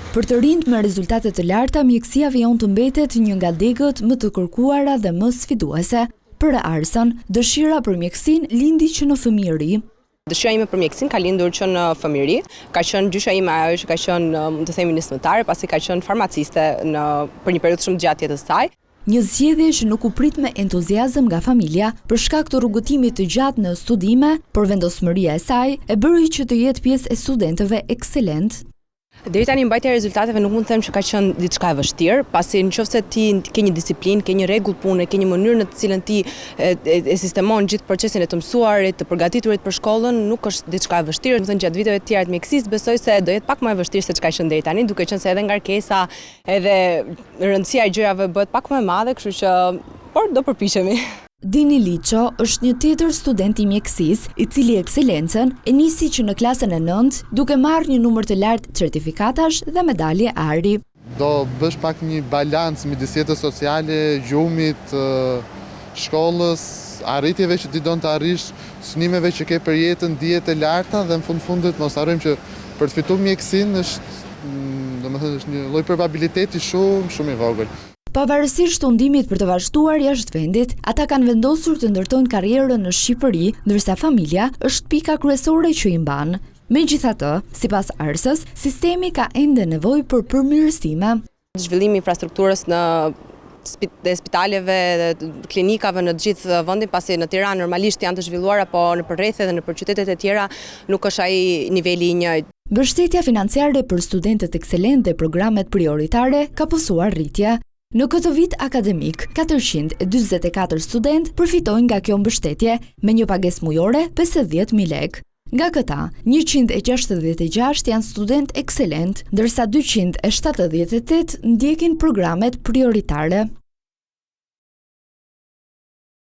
Për të rinjt me rezultate të larta, mjekësia vijon të mbetet një nga degët më të kërkuara dhe më sfiduese. Për Arsën, dëshira për mjekësinë lindi që në fëmijëri. Dëshira ime për mjekësinë ka lindur që në fëmijëri, ka qenë gjysha ime ajo që ka qenë, mund të themi, nismëtare, pasi ka qenë farmaciste për një periudhë shumë gjatë jetës saj. Një zgjedhje që nuk u prit me entuziazëm nga familja për shkak të rrugëtimit të gjatë në studime, por vendosmëria e saj e bëri që të jetë pjesë e studentëve ekselent. Deri tani mbajtja e rezultateve nuk mund të them që ka qenë diçka e vështirë, pasi nëse ti ke një disiplinë, ke një rregull pune, ke një mënyrë në të cilën ti e sistemon gjithë procesin e të mësuarit, të përgatiturit për shkollën, nuk është diçka e vështirë. Do të thënë gjatë viteve të tjera të mjekësisë besoj se do jetë pak më e vështirë se çka qenë deri tani, duke qenë se edhe ngarkesa, edhe rëndësia e gjërave bëhet pak më e madhe, kështu që por do përpiqemi. Dini Liço është një tjetër student i mjekësisë, i cili ekselencën e nisi që në klasën e 9, duke marrë një numër të lartë certifikatash dhe medalje ari. Do bësh pak një balancë midis jetës sociale, gjumit, shkollës, arritjeve që ti don të arrish, synimeve që ke për jetën, dijet e larta dhe në fundit mos harrojmë që për të fituar mjekësinë është një lloj probabiliteti shumë i vogël. Pavarësisht hundimit për të vazhduar jashtë vendit, ata kanë vendosur të ndërtojnë karrierën në Shqipëri, ndërsa familja është pika kryesore që i mban. Megjithatë, sipas Arsës, sistemi ka ende nevojë për përmirësime. Zhvillimi i infrastrukturës në spitaleve dhe klinikave në të gjithë vendin, pasi në Tiranë normalisht janë të zhvilluara, po në përrejthe dhe në qytetet e tjera nuk është ai niveli i njëjtë. Mbështetja financiare për studentët ekselent dhe programet prioritare ka pësuar rritje. Në këtë vit akademik, 424 student përfitojnë nga kjo mbështetje me një pagesë mujore 50.000 lekë. Nga këta, 166 janë student ekselent, ndërsa 278 ndjekin programet prioritare.